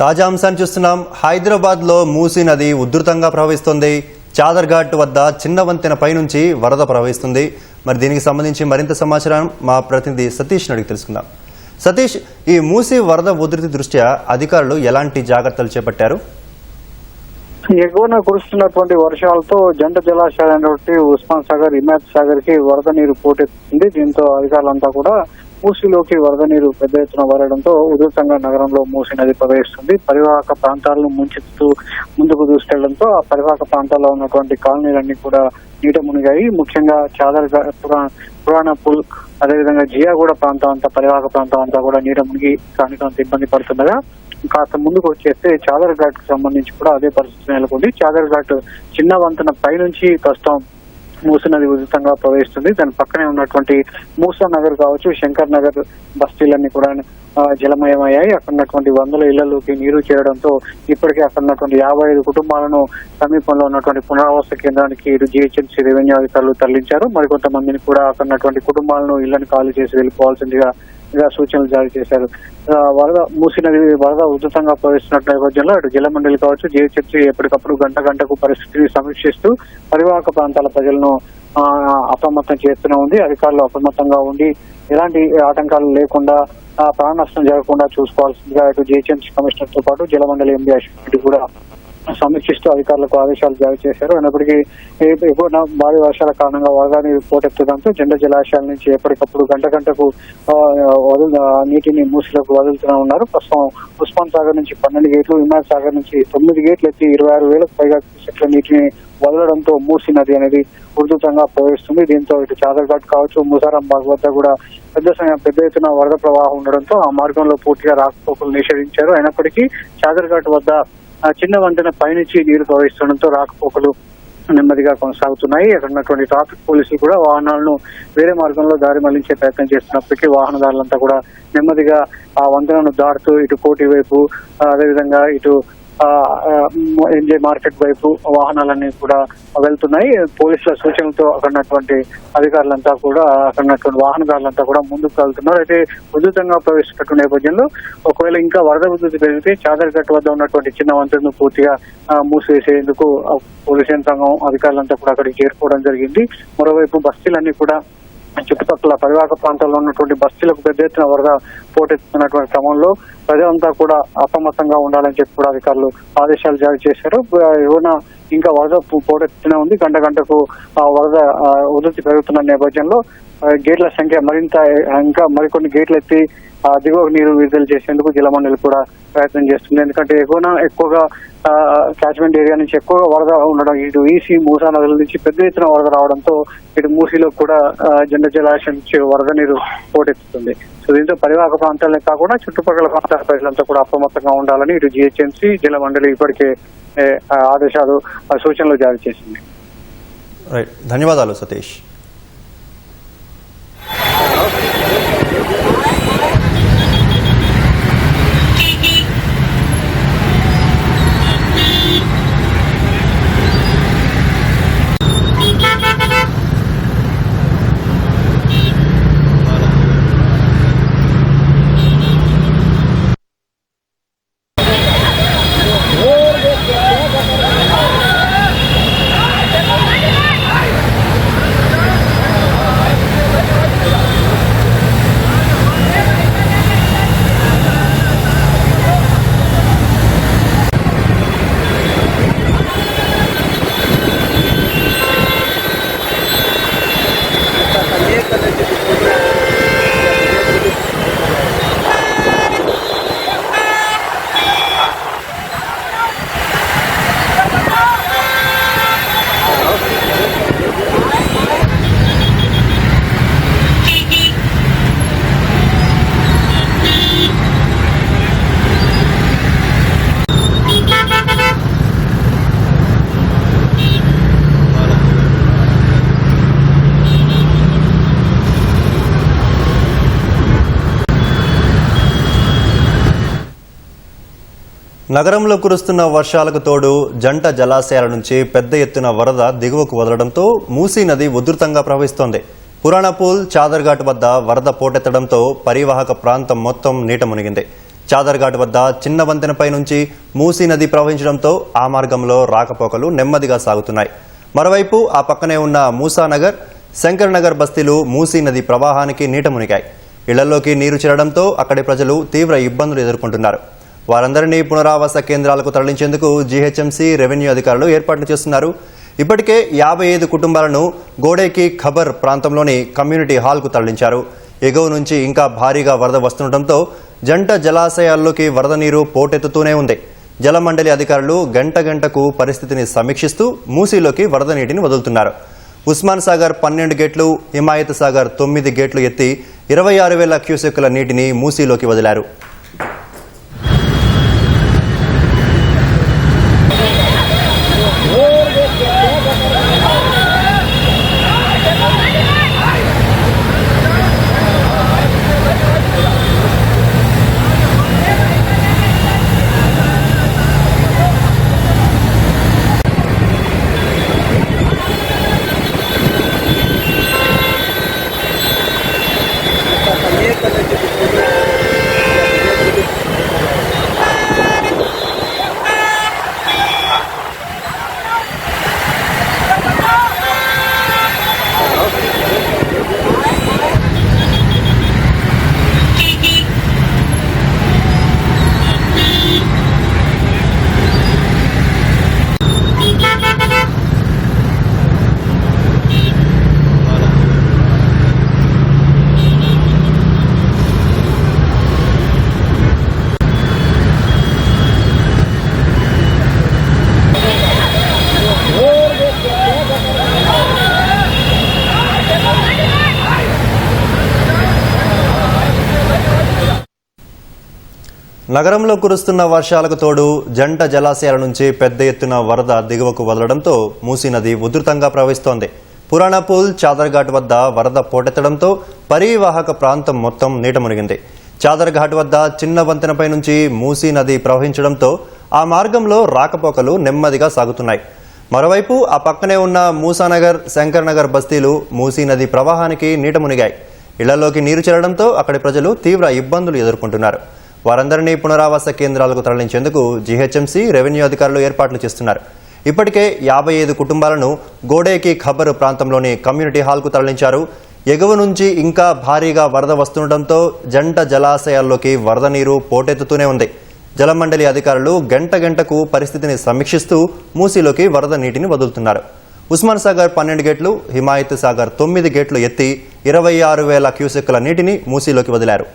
తాజా అంశాన్ని చూస్తున్నాం. హైదరాబాద్ లో మూసీ నది ఉధృతంగా ప్రవహిస్తుంది. చాదర్ఘాట్ వద్ద చిన్న వంతెన పై నుంచి వరద ప్రవహిస్తుంది. మరి దీనికి సంబంధించి మరింత సమాచారం మా ప్రతినిధి సతీష్ అడిగి తెలుసుకుందాం. సతీష్, ఈ మూసీ వరద ఉధృతి దృష్ట్యా అధికారులు ఎలాంటి జాగ్రత్తలు చేపట్టారు? ఎగువన కురుస్తున్నటువంటి వర్షాలతో జంట జలాశయాలైనటువంటి ఉస్మాన్ సాగర్, హిమాయత్ సాగర్ కి వరద నీరు పోటెత్తుంది. దీంతో అధికారులంతా కూడా మూసీలోకి వరద నీరు పెద్ద ఎత్తున వరడంతో ఉధృతంగా నగరంలో మూసీ నది ప్రవహిస్తుంది. పరివాహక ప్రాంతాలను ముంచెత్తుతూ ముందుకు దూసుకెళ్లడంతో ఆ పరివాహక ప్రాంతాల్లో ఉన్నటువంటి కాలనీలన్నీ కూడా నీట మునిగాయి. ముఖ్యంగా చాదర్ పురాణ పుల్, అదేవిధంగా జియాగూడ ప్రాంతం అంతా, పరివాహక ప్రాంతం అంతా కూడా నీట మునిగి స్థానికంత ఇబ్బంది పడుతుండగా కాస్త ముందుకు వచ్చేస్తే చాదర్ ఘాట్ కు సంబంధించి కూడా అదే పరిస్థితి నెలకొంది. చాదర్ ఘాట్ చిన్న వంతెన పైనుంచి ప్రస్తుతం మూసీ నది ఉధృతంగా ప్రవహిస్తుంది. దాని పక్కనే ఉన్నటువంటి మూసా నగర్ కావచ్చు, శంకర్ నగర్ బస్తీలన్నీ కూడా జలమయమయ్యాయి. అక్కడ ఉన్నటువంటి వందల ఇళ్లలోకి నీరు చేరడంతో ఇప్పటికే అక్కడ ఉన్నటువంటి 55 కుటుంబాలను సమీపంలో ఉన్నటువంటి పునరావాస కేంద్రానికి జీహెచ్ఎంసీ రెవెన్యూ అధికారులు తరలించారు. మరికొంతమందిని కూడా అక్కడ ఉన్నటువంటి కుటుంబాలను ఇళ్లను ఖాళీ చేసి వెళ్ళిపోవాల్సిందిగా సూచనలు జారీ చేశారు. వరద మూసీ నది వరద ఉధృతంగా ప్రవహిస్తున్న నేపథ్యంలో అటు జలమండలి కావచ్చు, జీహెచ్ఎంసీ ఎప్పటికప్పుడు గంటకు పరిస్థితిని సమీక్షిస్తూ పరివాహక ప్రాంతాల ప్రజలను అప్రమత్తం చేస్తూనే ఉంది. అధికారులు అప్రమత్తంగా ఉండి ఎలాంటి ఆటంకాలు లేకుండా ప్రాణ నష్టం జరగకుండా చూసుకోవాల్సిందిగా ఇటు జీహెచ్ఎంసీ కమిషనర్ తో పాటు జలమండలి ఎండీ అశ్విన్ కూడా సమీక్షిస్తూ అధికారులకు ఆదేశాలు జారీ చేశారు. అయినప్పటికీ ఎక్కువ భారీ వర్షాల కారణంగా వరద నీరు పోటెత్తడంతో జంట జలాశయాల నుంచి ఎప్పటికప్పుడు గంటకు నీటిని మూసీలోకి వదులుతూనే ఉన్నారు. ప్రస్తుతం ఉస్మాన్ సాగర్ నుంచి 12 గేట్లు, హిమాయత్ సాగర్ నుంచి 9 గేట్లు ఎత్తి 26,000కు పైగా క్యూసెక్ల నీటిని వదలడంతో మూసీ నది అనేది ఉధృతంగా ప్రవహిస్తుంది. దీంతో ఇటు చాదర్ఘాట్ కావచ్చు, ముసారాంబాగ్ వద్ద కూడా పెద్ద ఎత్తున వరద ప్రవాహం ఉండడంతో ఆ మార్గంలో పూర్తిగా రాకపోకలు నిషేధించారు. అయినప్పటికీ చాదర్ఘాట్ వద్ద చిన్న వంతెన పైనుంచి నీరు ప్రవహిస్తుండటంతో రాకపోకలు నెమ్మదిగా కొనసాగుతున్నాయి. అక్కడ ఉన్నటువంటి ట్రాఫిక్ పోలీసులు కూడా వాహనాలను వేరే మార్గంలో దారి మళ్లించే ప్రయత్నం చేస్తున్నప్పటికీ వాహనదారులంతా కూడా నెమ్మదిగా ఆ వంతెనను దాటుతూ ఇటు కోటి వైపు, అదేవిధంగా ఇటు ఎన్జే మార్కెట్ వైపు వాహనాలన్నీ కూడా వెళ్తున్నాయి. పోలీసుల సూచనలతో అక్కడ ఉన్నటువంటి అధికారులంతా కూడా, అక్కడ ఉన్నటువంటి వాహనదారులంతా కూడా ముందుకు వెళ్తున్నారు. అయితే ఉధృతంగా ప్రవేశిస్తున్న నేపథ్యంలో ఒకవేళ ఇంకా వరద ఉధృతి పెరిగితే చాదర్ ఘాట్ వద్ద ఉన్నటువంటి చిన్న వంతెనను పూర్తిగా మూసివేసేందుకు పోలీసు యంత్రాంగం అధికారులంతా కూడా అక్కడికి చేరుకోవడం జరిగింది. మరోవైపు బస్తీలన్నీ కూడా చుట్టుపక్కల పరివాహక ప్రాంతాల్లో ఉన్నటువంటి బస్తీలకు పెద్ద ఎత్తున వరద పోటెత్తుతున్నటువంటి క్రమంలో ప్రజలంతా కూడా అప్రమత్తంగా ఉండాలని చెప్పి కూడా అధికారులు ఆదేశాలు జారీ చేశారు. ఏమైనా ఇంకా వరద పోటెత్తుతూనే ఉంది. గంటకు వరద ఉధృతి పెరుగుతున్న నేపథ్యంలో గేట్ల సంఖ్య ఇంకా మరికొన్ని గేట్లు ఎత్తి దిగువ నీరు విడుదల చేసేందుకు జలమండలి కూడా ప్రయత్నం చేస్తుంది. ఎందుకంటే ఎక్కువగా క్యాచ్మెంట్ ఏరియా నుంచి ఎక్కువగా వరద ఉండడం, ఇటు ఈసీ మూసా నదుల నుంచి పెద్ద ఎత్తున వరద రావడంతో ఇటు మూసీలో కూడా జంట జలాశయం నుంచి వరద నీరు పోటెత్తుతుంది. సో దీంతో పరివాహక ప్రాంతాలే కాకుండా చుట్టుపక్కల ప్రాంతాల ప్రజలంతా కూడా అప్రమత్తంగా ఉండాలని ఇటు జీహెచ్ఎంసీ జలమండలి ఇప్పటికే ఆదేశాలు, సూచనలు జారీ చేసింది. ధన్యవాదాలు సతీష్. నగరంలో కురుస్తున్న వర్షాలకు తోడు జంట జలాశయాల నుంచి పెద్ద ఎత్తున వరద దిగువకు వదలడంతో మూసీ నది ఉధృతంగా ప్రవహిస్తోంది. పురాణపూల్ చాదర్ఘాట్ వద్ద వరద పోటెత్తడంతో పరివాహక ప్రాంతం మొత్తం నీట మునిగింది. చాదర్ఘాట్ వద్ద చిన్న వంతెనపై నుంచి మూసీ నది ప్రవహించడంతో ఆ మార్గంలో రాకపోకలు నెమ్మదిగా సాగుతున్నాయి. మరోవైపు ఆ పక్కనే ఉన్న మూసానగర్, శంకర్ నగర్ బస్తీలు మూసీ నది ప్రవాహానికి నీట మునిగాయి. ఇళ్లలోకి నీరు చేరడంతో అక్కడి ప్రజలు తీవ్ర ఇబ్బందులు ఎదుర్కొంటున్నారు. వారందరినీ పునరావాస కేంద్రాలకు తరలించేందుకు జీహెచ్ఎంసీ రెవెన్యూ అధికారులు ఏర్పాట్లు చేస్తున్నారు. ఇప్పటికే 55 కుటుంబాలను గోడేకి ఖబర్ ప్రాంతంలోని కమ్యూనిటీ హాల్కు తరలించారు. ఎగువ నుంచి ఇంకా భారీగా వరద వస్తుండటంతో జంట జలాశయాల్లోకి వరద నీరు పోటెత్తుతూనే ఉంది. జలమండలి అధికారులు గంటకు పరిస్థితిని సమీక్షిస్తూ మూసీలోకి వరద నీటిని వదులుతున్నారు. ఉస్మాన్ సాగర్ 12 గేట్లు, హిమాయత్ సాగర్ 9 గేట్లు ఎత్తి 26,000 క్యూసెక్కుల నీటిని మూసీలోకి వదిలారు. నగరంలో కురుస్తున్న వర్షాలకు తోడు జంట జలాశయాల నుంచి పెద్ద ఎత్తున వరద దిగువకు వదలడంతో మూసీ నది ఉధృతంగా ప్రవహిస్తోంది. పురాణపూల్, చాదర్ఘాట్ వద్ద వరద పోటెత్తడంతో పరీవాహక ప్రాంతం మొత్తం నీట మునిగింది. చాదర్ఘాట్ వద్ద చిన్న వంతెనపై నుంచి మూసీ నది ప్రవహించడంతో ఆ మార్గంలో రాకపోకలు నెమ్మదిగా సాగుతున్నాయి. మరోవైపు ఆ పక్కనే ఉన్న మూసానగర్, శంకర్ నగర్ బస్తీలు మూసీ నది ప్రవాహానికి నీట మునిగాయి. ఇళ్లలోకి నీరు చేరడంతో అక్కడి ప్రజలు తీవ్ర ఇబ్బందులు ఎదుర్కొంటున్నారు. వారందరినీ పునరావాస కేంద్రాలకు తరలించేందుకు జీహెచ్ఎంసీ రెవెన్యూ అధికారులు ఏర్పాట్లు చేస్తున్నారు. ఇప్పటికే 55 కుటుంబాలను గోడేకి ఖబర్ ప్రాంతంలోని కమ్యూనిటీ హాల్కు తరలించారు. ఎగువ నుంచి ఇంకా భారీగా వరద వస్తుండటంతో జంట జలాశయాల్లోకి వరద నీరు పోటెత్తుతూనే ఉంది. జలమండలి అధికారులు గంటకు పరిస్థితిని సమీక్షిస్తూ మూసీలోకి వరద నీటిని వదులుతున్నారు. ఉస్మాన్ సాగర్ 12 గేట్లు, హిమాయత్ సాగర్ 9 గేట్లు ఎత్తి 26,000 క్యూసెక్కుల నీటిని మూసీలోకి వదిలారు.